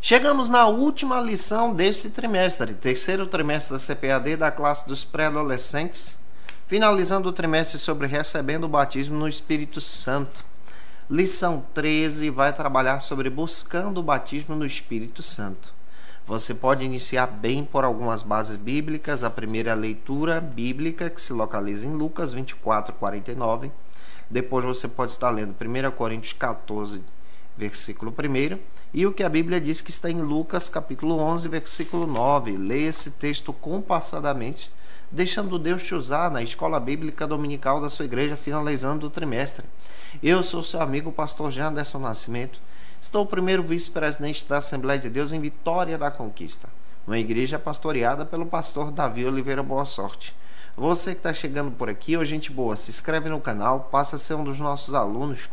Chegamos na última lição desse trimestre, terceiro trimestre da CPAD da classe dos pré-adolescentes, finalizando o trimestre sobre recebendo o batismo no Espírito Santo. Lição 13 vai trabalhar sobre buscando o batismo no Espírito Santo. Você pode iniciar bem por algumas bases bíblicas. A primeira leitura bíblica, que se localiza em Lucas 24, 49. Depois você pode estar lendo 1 Coríntios 14, versículo 1. E o que a Bíblia diz que está em Lucas capítulo 11, versículo 9. Leia esse texto compassadamente, deixando Deus te usar na escola bíblica dominical da sua igreja, finalizando o trimestre. Eu sou seu amigo, pastor Janderson Nascimento. Estou o primeiro vice-presidente da Assembleia de Deus em Vitória da Conquista, uma igreja pastoreada pelo pastor Davi Oliveira Boa Sorte. Você que está chegando por aqui, ô gente boa, se inscreve no canal, passa a ser um dos nossos alunos.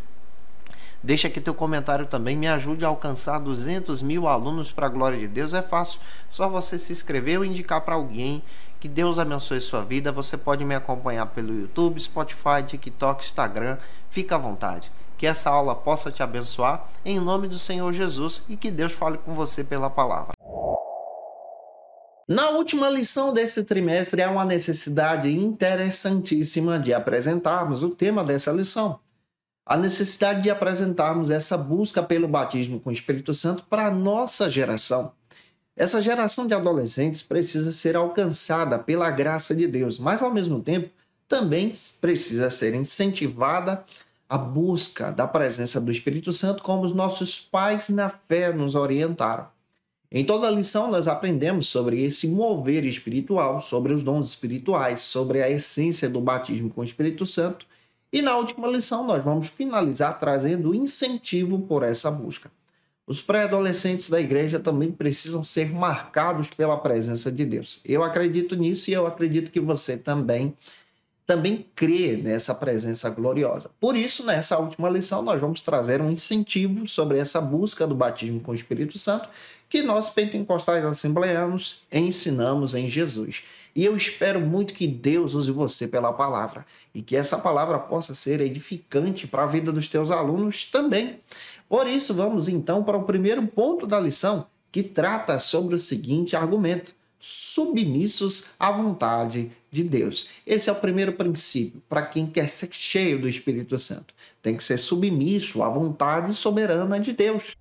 Deixa aqui teu comentário também, me ajude a alcançar 200 mil alunos para a glória de Deus. É fácil, só você se inscrever ou indicar para alguém. Que Deus abençoe sua vida. Você pode me acompanhar pelo YouTube, Spotify, TikTok, Instagram. Fica à vontade. Que essa aula possa te abençoar em nome do Senhor Jesus e que Deus fale com você pela palavra. Na última lição desse trimestre, há uma necessidade interessantíssima de apresentarmos o tema dessa lição. A necessidade de apresentarmos essa busca pelo batismo com o Espírito Santo para a nossa geração. Essa geração de adolescentes precisa ser alcançada pela graça de Deus, mas ao mesmo tempo também precisa ser incentivada a busca da presença do Espírito Santo, como os nossos pais na fé nos orientaram. Em toda a lição nós aprendemos sobre esse mover espiritual, sobre os dons espirituais, sobre a essência do batismo com o Espírito Santo. E na última lição nós vamos finalizar trazendo incentivo por essa busca. Os pré-adolescentes da igreja também precisam ser marcados pela presença de Deus. Eu acredito nisso e eu acredito que você também crê nessa presença gloriosa. Por isso, nessa última lição, nós vamos trazer um incentivo sobre essa busca do batismo com o Espírito Santo que nós, pentecostais assembleanos, ensinamos em Jesus. E eu espero muito que Deus use você pela palavra e que essa palavra possa ser edificante para a vida dos teus alunos também. Por isso, vamos então para o primeiro ponto da lição, que trata sobre o seguinte argumento: submissos à vontade de Deus. Esse é o primeiro princípio para quem quer ser cheio do Espírito Santo. Tem que ser submisso à vontade soberana de Deus.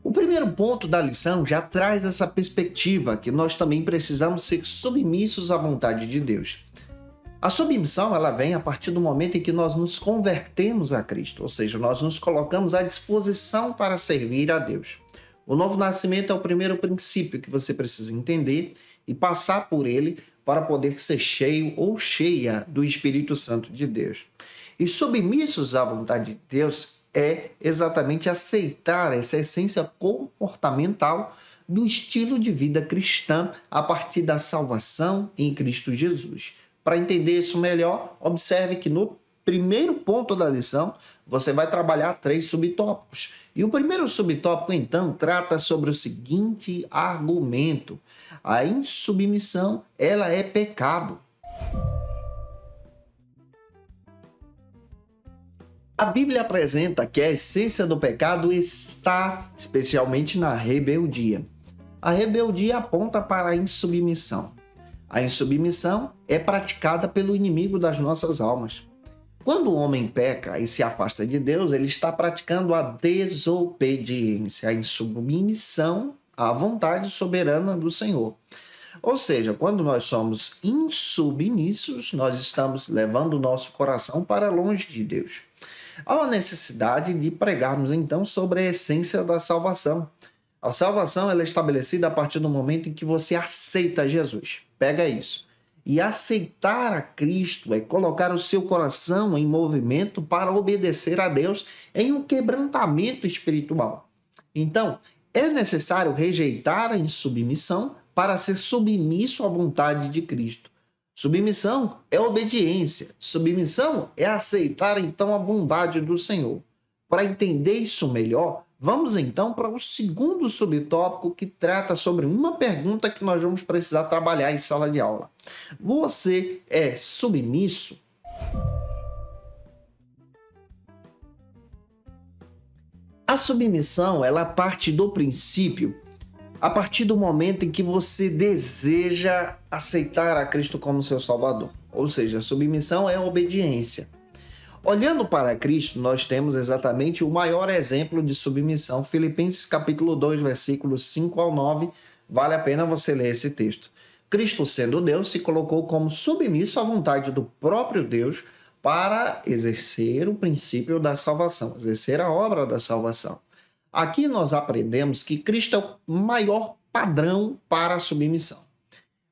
O primeiro ponto da lição já traz essa perspectiva que nós também precisamos ser submissos à vontade de Deus. A submissão ela vem a partir do momento em que nós nos convertemos a Cristo, ou seja, nós nos colocamos à disposição para servir a Deus. O novo nascimento é o primeiro princípio que você precisa entender e passar por ele para poder ser cheio ou cheia do Espírito Santo de Deus. E submissos à vontade de Deus é exatamente aceitar essa essência comportamental do estilo de vida cristã a partir da salvação em Cristo Jesus. Para entender isso melhor, observe que no primeiro ponto da lição você vai trabalhar 3 subtópicos. E o primeiro subtópico, então, trata sobre o seguinte argumento: a insubmissão, ela é pecado. A Bíblia apresenta que a essência do pecado está especialmente na rebeldia. A rebeldia aponta para a insubmissão. A insubmissão é praticada pelo inimigo das nossas almas. Quando o homem peca e se afasta de Deus, ele está praticando a desobediência, a insubmissão à vontade soberana do Senhor. Ou seja, quando nós somos insubmissos, nós estamos levando o nosso coração para longe de Deus. Há uma necessidade de pregarmos então sobre a essência da salvação. A salvação ela é estabelecida a partir do momento em que você aceita Jesus. Pega isso. E aceitar a Cristo é colocar o seu coração em movimento para obedecer a Deus em um quebrantamento espiritual. Então, é necessário rejeitar a insubmissão para ser submisso à vontade de Cristo. Submissão é obediência. Submissão é aceitar, então, a bondade do Senhor. Para entender isso melhor, vamos, então, para o segundo subtópico que trata sobre uma pergunta que nós vamos precisar trabalhar em sala de aula. Você é submisso? A submissão, ela parte do princípio, a partir do momento em que você deseja aceitar a Cristo como seu Salvador. Ou seja, a submissão é obediência. Olhando para Cristo, nós temos exatamente o maior exemplo de submissão. Filipenses capítulo 2, versículos 5 ao 9. Vale a pena você ler esse texto. Cristo, sendo Deus, se colocou como submisso à vontade do próprio Deus para exercer o princípio da salvação, exercer a obra da salvação. Aqui nós aprendemos que Cristo é o maior padrão para a submissão.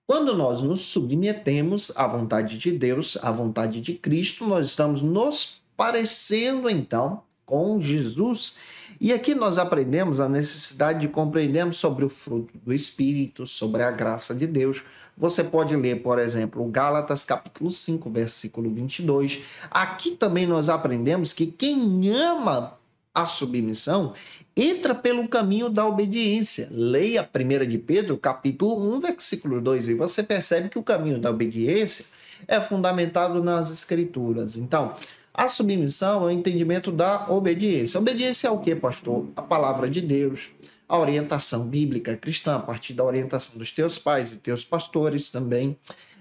Quando nós nos submetemos à vontade de Deus, à vontade de Cristo, nós estamos nos parecendo então com Jesus. E aqui nós aprendemos a necessidade de compreendermos sobre o fruto do Espírito, sobre a graça de Deus. Você pode ler, por exemplo, Gálatas capítulo 5, versículo 22. Aqui também nós aprendemos que quem ama a submissão entra pelo caminho da obediência. Leia 1 de Pedro, capítulo 1, versículo 2, e você percebe que o caminho da obediência é fundamentado nas Escrituras. Então, a submissão é o entendimento da obediência. Obediência é o que, pastor? A palavra de Deus, a orientação bíblica cristã, a partir da orientação dos teus pais e teus pastores também,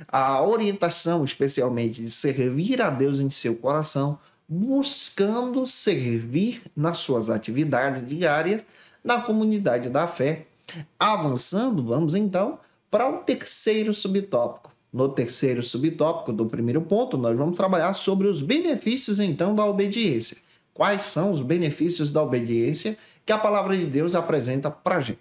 a orientação especialmente de servir a Deus em seu coração, buscando servir nas suas atividades diárias na comunidade da fé. Avançando, vamos então para o terceiro subtópico. No terceiro subtópico do primeiro ponto, nós vamos trabalhar sobre os benefícios então da obediência. Quais são os benefícios da obediência que a palavra de Deus apresenta para a gente?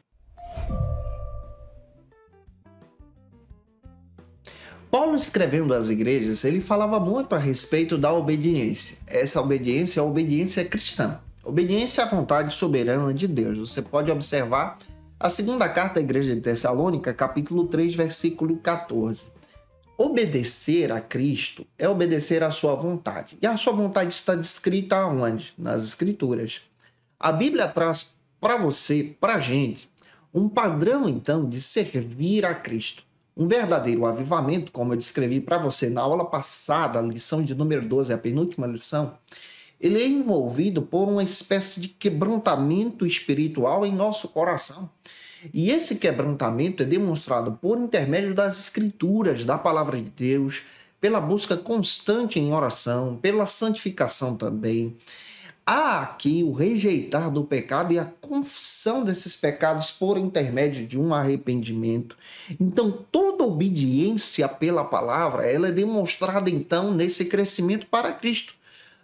Paulo, escrevendo às igrejas, ele falava muito a respeito da obediência. Essa obediência é a obediência cristã. Obediência à vontade soberana de Deus. Você pode observar a segunda carta à igreja de Tessalônica, capítulo 3, versículo 14. Obedecer a Cristo é obedecer à sua vontade. E a sua vontade está descrita aonde? Nas Escrituras. A Bíblia traz para você, para a gente, um padrão, então, de servir a Cristo. Um verdadeiro avivamento, como eu descrevi para você na aula passada, a lição de número 12, a penúltima lição, ele é envolvido por uma espécie de quebrantamento espiritual em nosso coração. E esse quebrantamento é demonstrado por intermédio das Escrituras, da palavra de Deus, pela busca constante em oração, pela santificação também. Há aqui o rejeitar do pecado e a confissão desses pecados por intermédio de um arrependimento. Então, toda obediência pela palavra, ela é demonstrada então nesse crescimento para Cristo.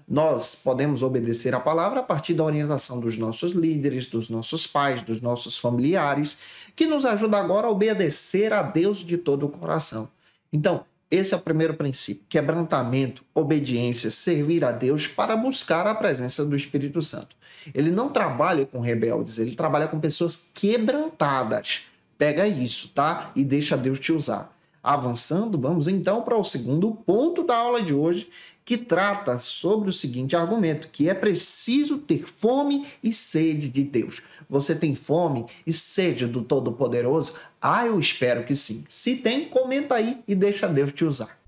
Nós podemos obedecer a palavra a partir da orientação dos nossos líderes, dos nossos pais, dos nossos familiares, que nos ajuda agora a obedecer a Deus de todo o coração. Então, esse é o primeiro princípio, quebrantamento, obediência, servir a Deus para buscar a presença do Espírito Santo. Ele não trabalha com rebeldes, ele trabalha com pessoas quebrantadas. Pega isso, tá? E deixa Deus te usar. Avançando, vamos então para o segundo ponto da aula de hoje, que trata sobre o seguinte argumento, que é preciso ter fome e sede de Deus. Você tem fome e sede do Todo-Poderoso? Ah, eu espero que sim. Se tem, comenta aí e deixa Deus te usar.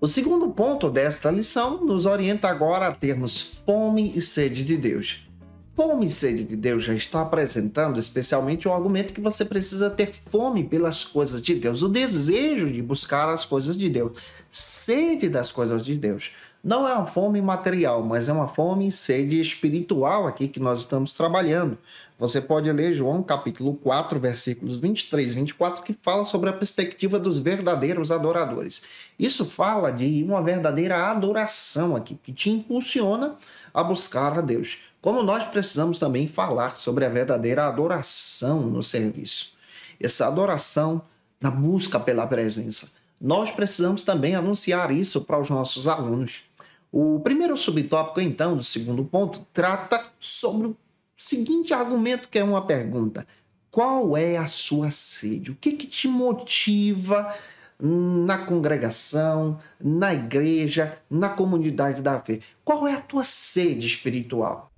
O segundo ponto desta lição nos orienta agora a termos fome e sede de Deus. Fome e sede de Deus já está apresentando especialmente o argumento que você precisa ter fome pelas coisas de Deus, o desejo de buscar as coisas de Deus, sede das coisas de Deus. Não é uma fome material, mas é uma fome e sede espiritual aqui que nós estamos trabalhando. Você pode ler João capítulo 4, versículos 23 e 24, que fala sobre a perspectiva dos verdadeiros adoradores. Isso fala de uma verdadeira adoração aqui, que te impulsiona a buscar a Deus. Como nós precisamos também falar sobre a verdadeira adoração no serviço. Essa adoração na busca pela presença. Nós precisamos também anunciar isso para os nossos alunos. O primeiro subtópico, então, do segundo ponto, trata sobre o seguinte argumento, que é uma pergunta. Qual é a sua sede? O que te motiva na congregação, na igreja, na comunidade da fé? Qual é a tua sede espiritual?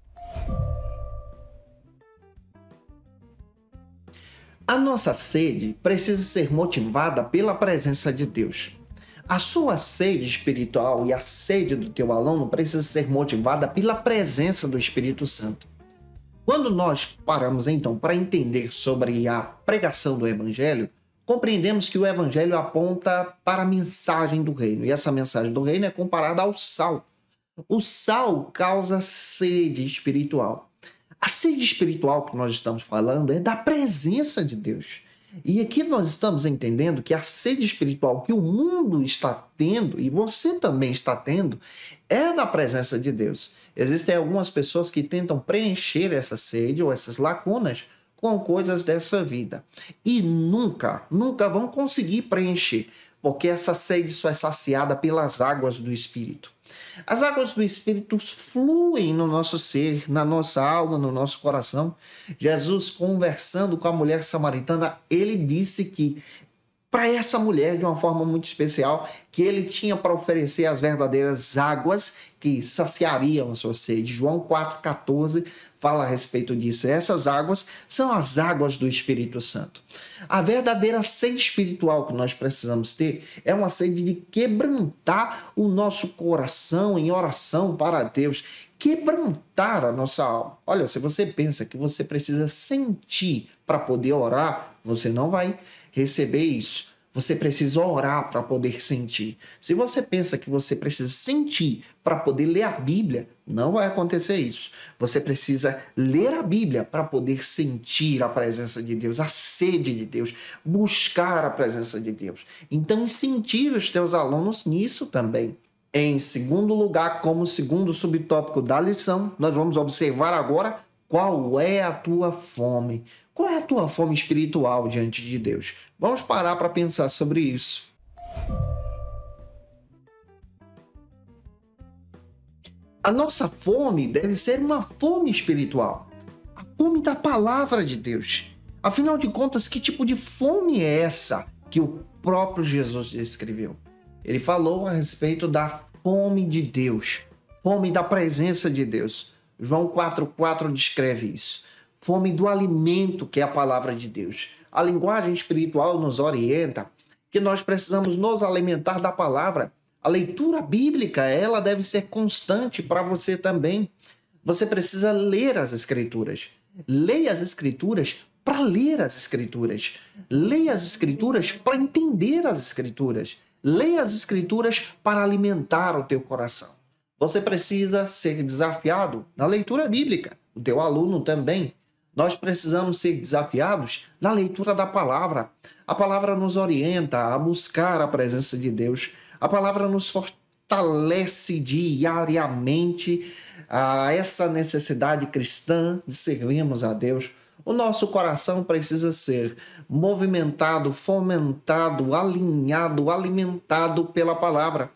A nossa sede precisa ser motivada pela presença de Deus. A sua sede espiritual e a sede do teu aluno precisa ser motivada pela presença do Espírito Santo. Quando nós paramos, então, para entender sobre a pregação do Evangelho, compreendemos que o Evangelho aponta para a mensagem do reino. E essa mensagem do reino é comparada ao sal. O sal causa sede espiritual. A sede espiritual que nós estamos falando é da presença de Deus. E aqui nós estamos entendendo que a sede espiritual que o mundo está tendo, e você também está tendo, é da presença de Deus. Existem algumas pessoas que tentam preencher essa sede ou essas lacunas com coisas dessa vida. E nunca vão conseguir preencher, porque essa sede só é saciada pelas águas do Espírito. As águas do Espírito fluem no nosso ser, na nossa alma, no nosso coração. Jesus, conversando com a mulher samaritana, ele disse que para essa mulher, de uma forma muito especial, que ele tinha para oferecer as verdadeiras águas que saciariam a sua sede. João 4,14 fala a respeito disso. Essas águas são as águas do Espírito Santo. A verdadeira sede espiritual que nós precisamos ter é uma sede de quebrantar o nosso coração em oração para Deus, quebrantar a nossa alma. Olha, se você pensa que você precisa sentir para poder orar, você não vai receber isso. Você precisa orar para poder sentir. Se você pensa que você precisa sentir para poder ler a Bíblia, não vai acontecer isso. Você precisa ler a Bíblia para poder sentir a presença de Deus, a sede de Deus, buscar a presença de Deus. Então, incentive os teus alunos nisso também. Em segundo lugar, como segundo subtópico da lição, nós vamos observar agora qual é a tua fome. Qual é a tua fome espiritual diante de Deus? Vamos parar para pensar sobre isso. A nossa fome deve ser uma fome espiritual. A fome da palavra de Deus. Afinal de contas, que tipo de fome é essa que o próprio Jesus descreveu? Ele falou a respeito da fome de Deus, fome da presença de Deus. João 4,4 descreve isso. Fome do alimento, que é a palavra de Deus. A linguagem espiritual nos orienta que nós precisamos nos alimentar da palavra. A leitura bíblica, ela deve ser constante para você também. Você precisa ler as Escrituras. Leia as Escrituras para ler as Escrituras. Leia as Escrituras para entender as Escrituras. Leia as Escrituras para alimentar o teu coração. Você precisa ser desafiado na leitura bíblica. O teu aluno também. Nós precisamos ser desafiados na leitura da palavra. A palavra nos orienta a buscar a presença de Deus. A palavra nos fortalece diariamente a essa necessidade cristã de servirmos a Deus. O nosso coração precisa ser movimentado, fomentado, alinhado, alimentado pela palavra.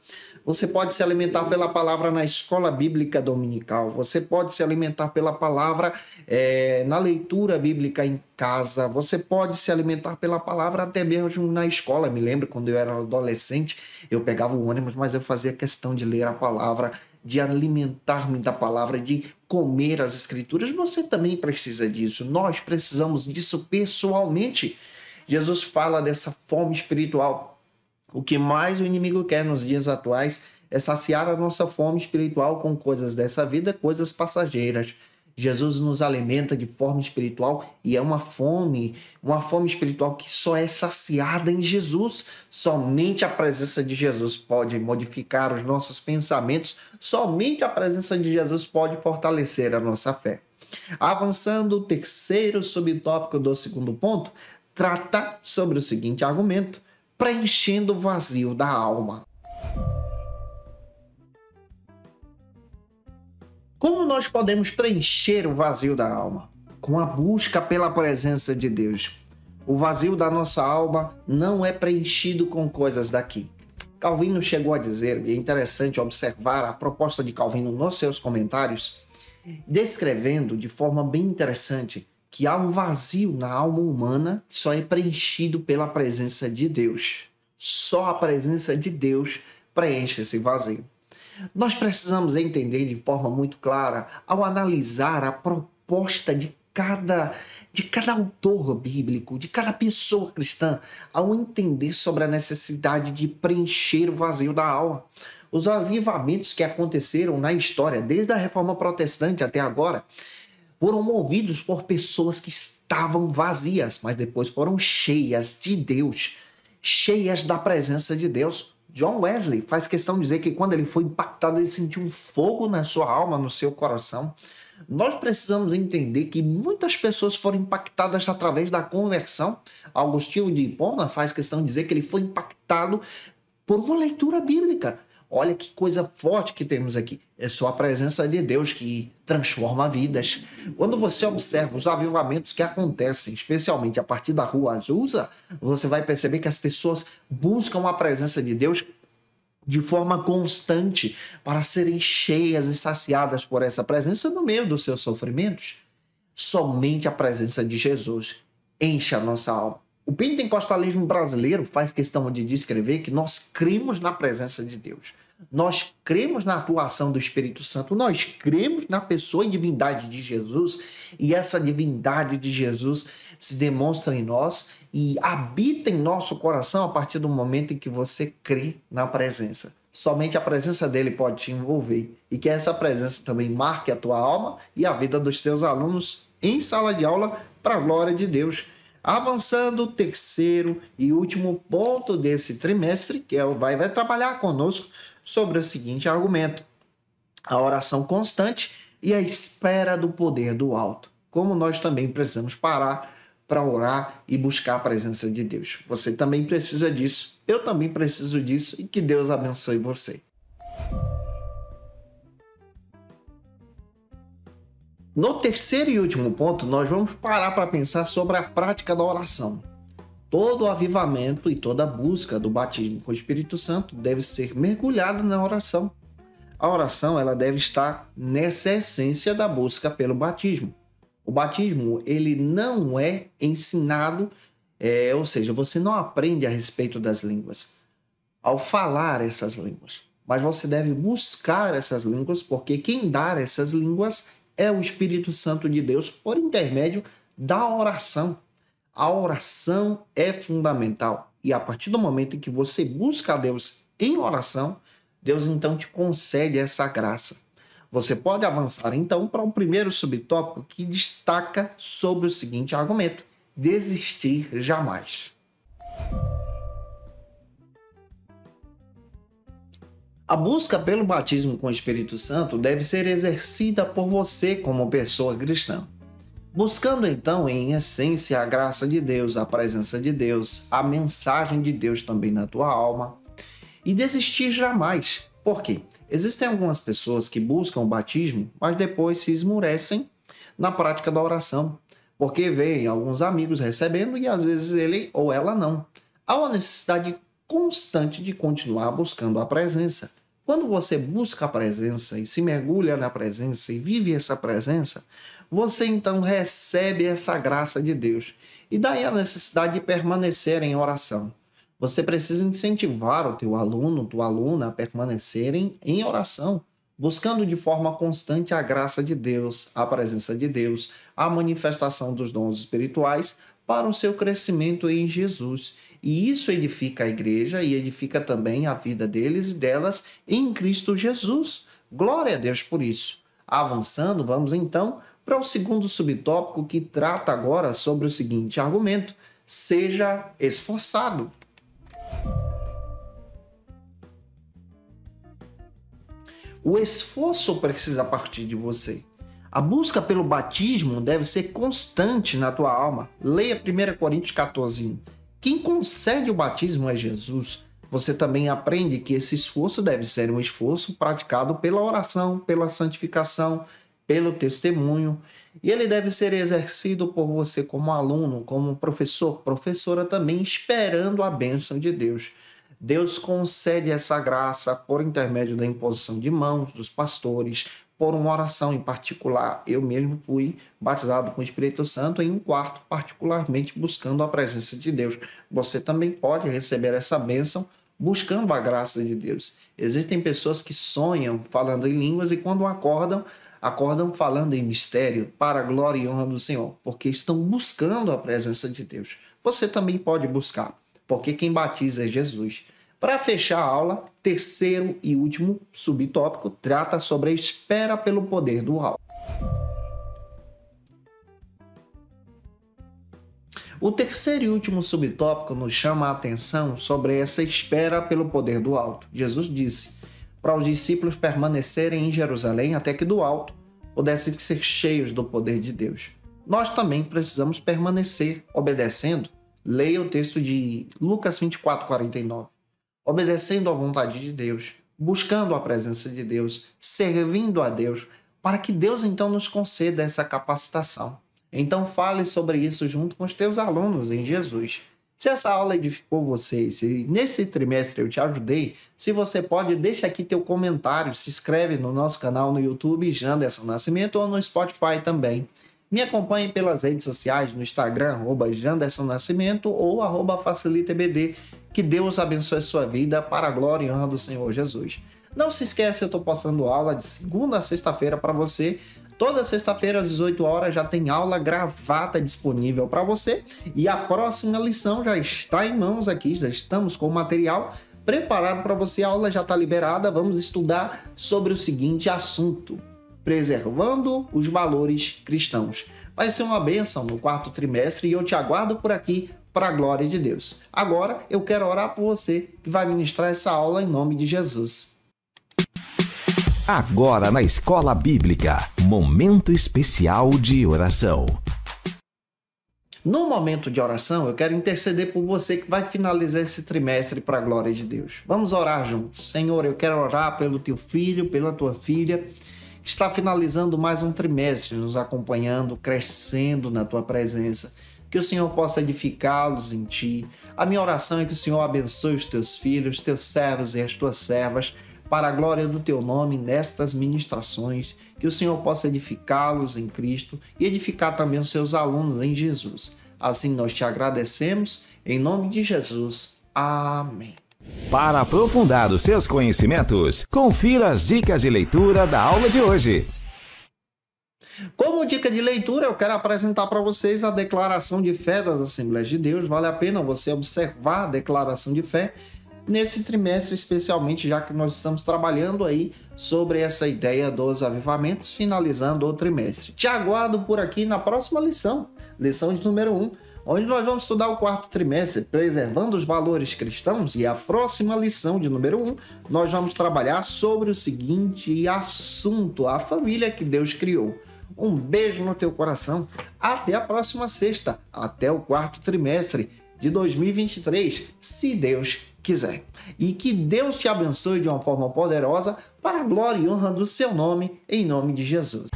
Você pode se alimentar pela palavra na escola bíblica dominical. Você pode se alimentar pela palavra na leitura bíblica em casa. Você pode se alimentar pela palavra até mesmo na escola. Eu me lembro quando eu era adolescente, eu pegava o ônibus, mas eu fazia questão de ler a palavra, de alimentar-me da palavra, de comer as Escrituras. Você também precisa disso. Nós precisamos disso pessoalmente. Jesus fala dessa fome espiritual. O que mais o inimigo quer nos dias atuais é saciar a nossa fome espiritual com coisas dessa vida, coisas passageiras. Jesus nos alimenta de forma espiritual e é uma fome espiritual que só é saciada em Jesus. Somente a presença de Jesus pode modificar os nossos pensamentos, somente a presença de Jesus pode fortalecer a nossa fé. Avançando, o terceiro subtópico do segundo ponto trata sobre o seguinte argumento: preenchendo o vazio da alma. Como nós podemos preencher o vazio da alma? Com a busca pela presença de Deus. O vazio da nossa alma não é preenchido com coisas daqui. Calvino chegou a dizer, e é interessante observar a proposta de Calvino nos seus comentários, descrevendo de forma bem interessante que há um vazio na alma humana que só é preenchido pela presença de Deus. Só a presença de Deus preenche esse vazio. Nós precisamos entender de forma muito clara, ao analisar a proposta de de cada autor bíblico, de cada pessoa cristã, ao entender sobre a necessidade de preencher o vazio da alma. Os avivamentos que aconteceram na história, desde a Reforma Protestante até agora, foram movidos por pessoas que estavam vazias, mas depois foram cheias de Deus, cheias da presença de Deus. John Wesley faz questão de dizer que quando ele foi impactado, ele sentiu um fogo na sua alma, no seu coração. Nós precisamos entender que muitas pessoas foram impactadas através da conversão. Agostinho de Hipona faz questão de dizer que ele foi impactado por uma leitura bíblica. Olha que coisa forte que temos aqui. É só a presença de Deus que transforma vidas. Quando você observa os avivamentos que acontecem, especialmente a partir da Rua Azusa, você vai perceber que as pessoas buscam a presença de Deus de forma constante para serem cheias e saciadas por essa presença no meio dos seus sofrimentos. Somente a presença de Jesus enche a nossa alma. O pentecostalismo brasileiro faz questão de descrever que nós cremos na presença de Deus. Nós cremos na atuação do Espírito Santo. Nós cremos na pessoa e divindade de Jesus. E essa divindade de Jesus se demonstra em nós e habita em nosso coração a partir do momento em que você crê na presença. Somente a presença dele pode te envolver. E que essa presença também marque a tua alma e a vida dos teus alunos em sala de aula para a glória de Deus. Avançando, o terceiro e último ponto desse trimestre, que vai trabalhar conosco sobre o seguinte argumento: a oração constante e a espera do poder do alto. Como nós também precisamos parar para orar e buscar a presença de Deus. Você também precisa disso, eu também preciso disso, e que Deus abençoe você. No terceiro e último ponto, nós vamos parar para pensar sobre a prática da oração. Todo o avivamento e toda a busca do batismo com o Espírito Santo deve ser mergulhado na oração. A oração ela deve estar nessa essência da busca pelo batismo. O batismo ele não é ensinado, ou seja, você não aprende a respeito das línguas ao falar essas línguas, mas você deve buscar essas línguas, porque quem dá essas línguas é o Espírito Santo de Deus por intermédio da oração. A oração é fundamental e a partir do momento em que você busca a Deus em oração, Deus então te concede essa graça. Você pode avançar então para o primeiro subtópico que destaca sobre o seguinte argumento: desistir jamais. A busca pelo batismo com o Espírito Santo deve ser exercida por você como pessoa cristã, buscando então em essência a graça de Deus, a presença de Deus, a mensagem de Deus também na tua alma, e desistir jamais. Por quê? Existem algumas pessoas que buscam o batismo, mas depois se esmurecem na prática da oração, porque veem alguns amigos recebendo e às vezes ele ou ela não. Há uma necessidade constante de continuar buscando a presença. Quando você busca a presença e se mergulha na presença e vive essa presença, você então recebe essa graça de Deus. E daí a necessidade de permanecer em oração. Você precisa incentivar o teu aluno, tua aluna a permanecerem em oração, buscando de forma constante a graça de Deus, a presença de Deus, a manifestação dos dons espirituais para o seu crescimento em Jesus. E isso edifica a igreja e edifica também a vida deles e delas em Cristo Jesus. Glória a Deus por isso. Avançando, vamos então para o segundo subtópico que trata agora sobre o seguinte argumento: seja esforçado. O esforço precisa partir de você. A busca pelo batismo deve ser constante na tua alma. Leia 1 Coríntios 14:1. Quem concede o batismo é Jesus. Você também aprende que esse esforço deve ser um esforço praticado pela oração, pela santificação, pelo testemunho. E ele deve ser exercido por você como aluno, como professor, professora também, esperando a bênção de Deus. Deus concede essa graça por intermédio da imposição de mãos dos pastores, por uma oração em particular. Eu mesmo fui batizado com o Espírito Santo em um quarto, particularmente buscando a presença de Deus. Você também pode receber essa bênção buscando a graça de Deus. Existem pessoas que sonham falando em línguas e quando acordam, acordam falando em mistério para a glória e honra do Senhor, porque estão buscando a presença de Deus. Você também pode buscar, porque quem batiza é Jesus. Para fechar a aula, terceiro e último subtópico trata sobre a espera pelo poder do alto. O terceiro e último subtópico nos chama a atenção sobre essa espera pelo poder do alto. Jesus disse para os discípulos permanecerem em Jerusalém até que do alto pudessem ser cheios do poder de Deus. Nós também precisamos permanecer obedecendo. Leia o texto de Lucas 24:49. Obedecendo à vontade de Deus, buscando a presença de Deus, servindo a Deus, para que Deus então nos conceda essa capacitação. Então fale sobre isso junto com os teus alunos em Jesus. Se essa aula edificou você, se nesse trimestre eu te ajudei, se você pode, deixa aqui teu comentário, se inscreve no nosso canal no YouTube, Janderson Nascimento, ou no Spotify também. Me acompanhe pelas redes sociais, no Instagram, @Janderson Nascimento ou @FacilitaEBD. Que Deus abençoe a sua vida para a glória e honra do Senhor Jesus. Não se esqueça, eu estou postando aula de segunda a sexta-feira para você. Toda sexta-feira às 18 horas já tem aula gravada disponível para você. E a próxima lição já está em mãos aqui, já estamos com o material preparado para você. A aula já está liberada, vamos estudar sobre o seguinte assunto: preservando os valores cristãos. Vai ser uma bênção no quarto trimestre e eu te aguardo por aqui para a glória de Deus. Agora eu quero orar por você que vai ministrar essa aula em nome de Jesus. Agora na Escola Bíblica, momento especial de oração. No momento de oração, eu quero interceder por você que vai finalizar esse trimestre para a glória de Deus. Vamos orar juntos. Senhor, eu quero orar pelo teu filho, pela tua filha, que está finalizando mais um trimestre, nos acompanhando, crescendo na tua presença. Que o Senhor possa edificá-los em ti. A minha oração é que o Senhor abençoe os teus filhos, teus servos e as tuas servas, para a glória do teu nome nestas ministrações, que o Senhor possa edificá-los em Cristo e edificar também os seus alunos em Jesus. Assim nós te agradecemos, em nome de Jesus. Amém. Para aprofundar os seus conhecimentos, confira as dicas de leitura da aula de hoje. Como dica de leitura, eu quero apresentar para vocês a Declaração de Fé das Assembleias de Deus. Vale a pena você observar a Declaração de Fé nesse trimestre, especialmente já que nós estamos trabalhando aí sobre essa ideia dos avivamentos, finalizando o trimestre. Te aguardo por aqui na próxima lição, lição de número 1, onde nós vamos estudar o quarto trimestre, preservando os valores cristãos, e a próxima lição de número 1, nós vamos trabalhar sobre o seguinte assunto: a família que Deus criou. Um beijo no teu coração, até a próxima sexta, até o quarto trimestre de 2023, se Deus quiser. E que Deus te abençoe de uma forma poderosa para a glória e honra do seu nome, em nome de Jesus.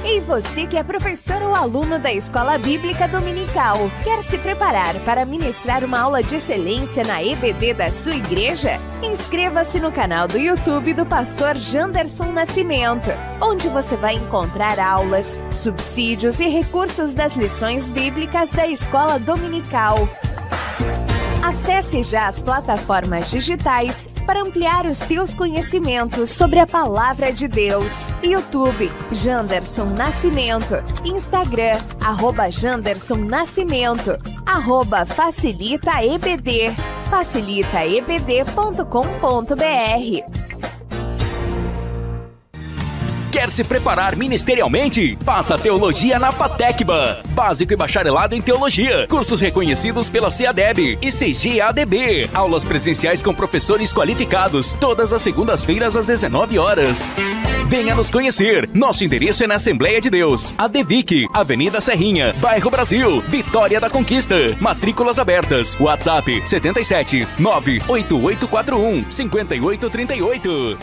E você que é professor ou aluno da Escola Bíblica Dominical, quer se preparar para ministrar uma aula de excelência na EBD da sua igreja? Inscreva-se no canal do YouTube do pastor Janderson Nascimento, onde você vai encontrar aulas, subsídios e recursos das lições bíblicas da Escola Dominical. Acesse já as plataformas digitais para ampliar os teus conhecimentos sobre a Palavra de Deus. YouTube, Janderson Nascimento. Instagram, @Janderson Nascimento. @FacilitaEBD. facilitaebd.com.br. Quer se preparar ministerialmente? Faça Teologia na FATECBA. Básico e bacharelado em Teologia. Cursos reconhecidos pela CEADEB e CGADB. Aulas presenciais com professores qualificados. Todas as segundas-feiras às 19 horas. Venha nos conhecer. Nosso endereço é na Assembleia de Deus. ADVIC, Avenida Serrinha, Bairro Brasil, Vitória da Conquista. Matrículas abertas. WhatsApp 77 98841 5838.